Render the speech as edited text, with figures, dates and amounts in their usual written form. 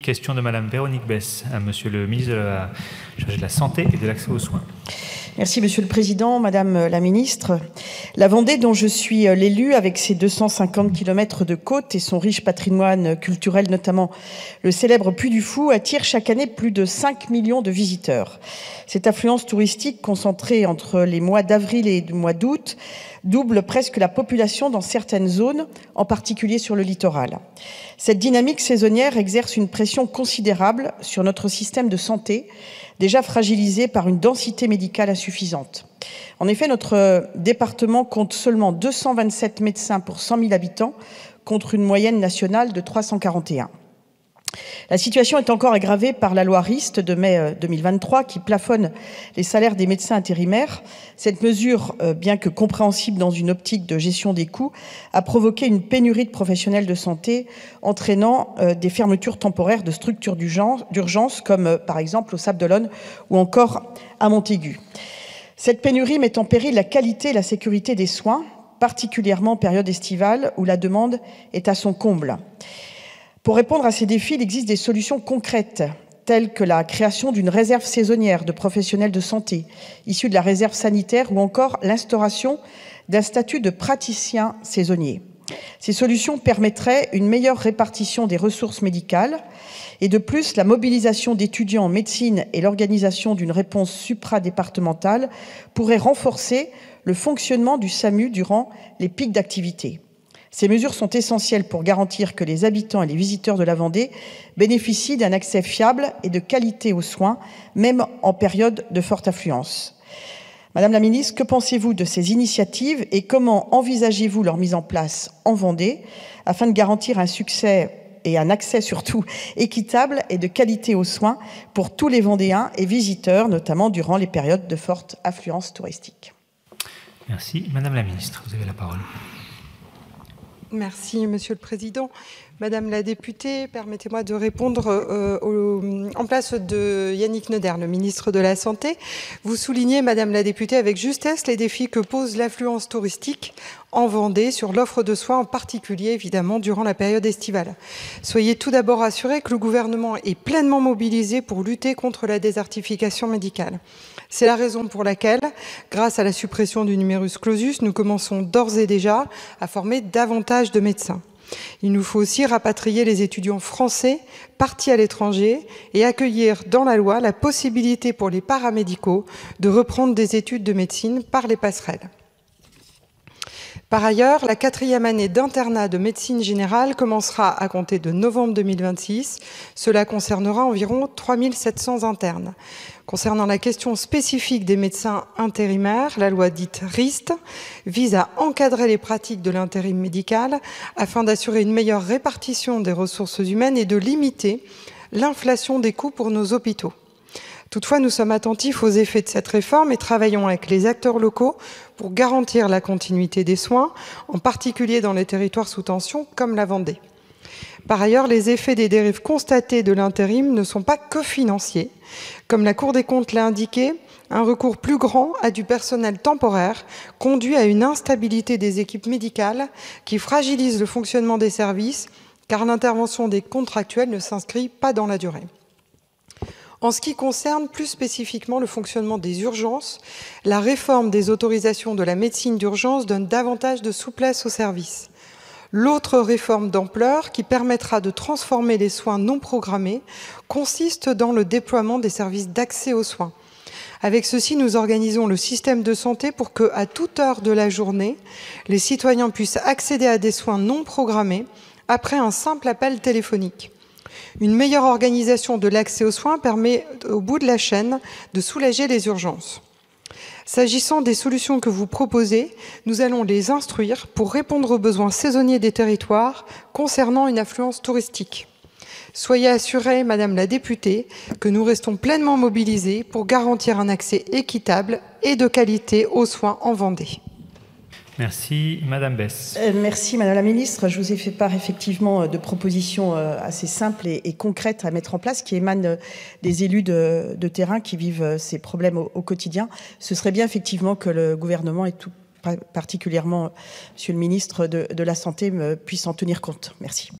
Question de Madame Véronique Besse à Monsieur le ministre chargé de la Santé et de l'Accès aux soins. Merci Monsieur le Président, Madame la Ministre. La Vendée, dont je suis l'élue, avec ses 250 km de côte et son riche patrimoine culturel, notamment le célèbre Puy du Fou, attire chaque année plus de 5 millions de visiteurs. Cette affluence touristique concentrée entre les mois d'avril et du mois d'août double presque la population dans certaines zones, en particulier sur le littoral. Cette dynamique saisonnière exerce une pression considérable sur notre système de santé, déjà fragilisé par une densité médicale insuffisante. En effet, notre département compte seulement 227 médecins pour 100 000 habitants, contre une moyenne nationale de 341. La situation est encore aggravée par la loi Rist de mai 2023 qui plafonne les salaires des médecins intérimaires. Cette mesure, bien que compréhensible dans une optique de gestion des coûts, a provoqué une pénurie de professionnels de santé, entraînant des fermetures temporaires de structures d'urgence, comme par exemple au Sable d'Olonne ou encore à Montaigu. Cette pénurie met en péril la qualité et la sécurité des soins, particulièrement en période estivale où la demande est à son comble. Pour répondre à ces défis, il existe des solutions concrètes, telles que la création d'une réserve saisonnière de professionnels de santé, issue de la réserve sanitaire, ou encore l'instauration d'un statut de praticien saisonnier. Ces solutions permettraient une meilleure répartition des ressources médicales et de plus, la mobilisation d'étudiants en médecine et l'organisation d'une réponse supradépartementale pourraient renforcer le fonctionnement du SAMU durant les pics d'activité. Ces mesures sont essentielles pour garantir que les habitants et les visiteurs de la Vendée bénéficient d'un accès fiable et de qualité aux soins, même en période de forte affluence. Madame la Ministre, que pensez-vous de ces initiatives et comment envisagez-vous leur mise en place en Vendée afin de garantir un succès et un accès surtout équitable et de qualité aux soins pour tous les Vendéens et visiteurs, notamment durant les périodes de forte affluence touristique? Merci. Madame la Ministre, vous avez la parole. Merci, Monsieur le Président. Madame la députée, permettez-moi de répondre en place de Yannick Neuder, le ministre de la Santé. Vous soulignez, Madame la députée, avec justesse les défis que pose l'affluence touristique en Vendée sur l'offre de soins, en particulier, évidemment, durant la période estivale. Soyez tout d'abord assurés que le gouvernement est pleinement mobilisé pour lutter contre la désertification médicale. C'est la raison pour laquelle, grâce à la suppression du numerus clausus, nous commençons d'ores et déjà à former davantage de médecins. Il nous faut aussi rapatrier les étudiants français partis à l'étranger et accueillir dans la loi la possibilité pour les paramédicaux de reprendre des études de médecine par les passerelles. Par ailleurs, la 4e année d'internat de médecine générale commencera à compter de novembre 2026. Cela concernera environ 3 700 internes. Concernant la question spécifique des médecins intérimaires, la loi dite Rist vise à encadrer les pratiques de l'intérim médical afin d'assurer une meilleure répartition des ressources humaines et de limiter l'inflation des coûts pour nos hôpitaux. Toutefois, nous sommes attentifs aux effets de cette réforme et travaillons avec les acteurs locaux pour garantir la continuité des soins, en particulier dans les territoires sous tension comme la Vendée. Par ailleurs, les effets des dérives constatées de l'intérim ne sont pas que financiers. Comme la Cour des comptes l'a indiqué, un recours plus grand à du personnel temporaire conduit à une instabilité des équipes médicales qui fragilise le fonctionnement des services, car l'intervention des contractuels ne s'inscrit pas dans la durée. En ce qui concerne plus spécifiquement le fonctionnement des urgences, la réforme des autorisations de la médecine d'urgence donne davantage de souplesse au service. L'autre réforme d'ampleur, qui permettra de transformer les soins non programmés, consiste dans le déploiement des services d'accès aux soins. Avec ceci, nous organisons le système de santé pour que, à toute heure de la journée, les citoyens puissent accéder à des soins non programmés après un simple appel téléphonique. Une meilleure organisation de l'accès aux soins permet, au bout de la chaîne, de soulager les urgences. S'agissant des solutions que vous proposez, nous allons les instruire pour répondre aux besoins saisonniers des territoires concernant une affluence touristique. Soyez assurée, Madame la députée, que nous restons pleinement mobilisés pour garantir un accès équitable et de qualité aux soins en Vendée. Merci. Madame Besse. Merci Madame la Ministre. Je vous ai fait part effectivement de propositions assez simples et concrètes à mettre en place qui émanent des élus de terrain qui vivent ces problèmes au quotidien. Ce serait bien effectivement que le gouvernement et tout particulièrement Monsieur le Ministre de la Santé puisse en tenir compte. Merci.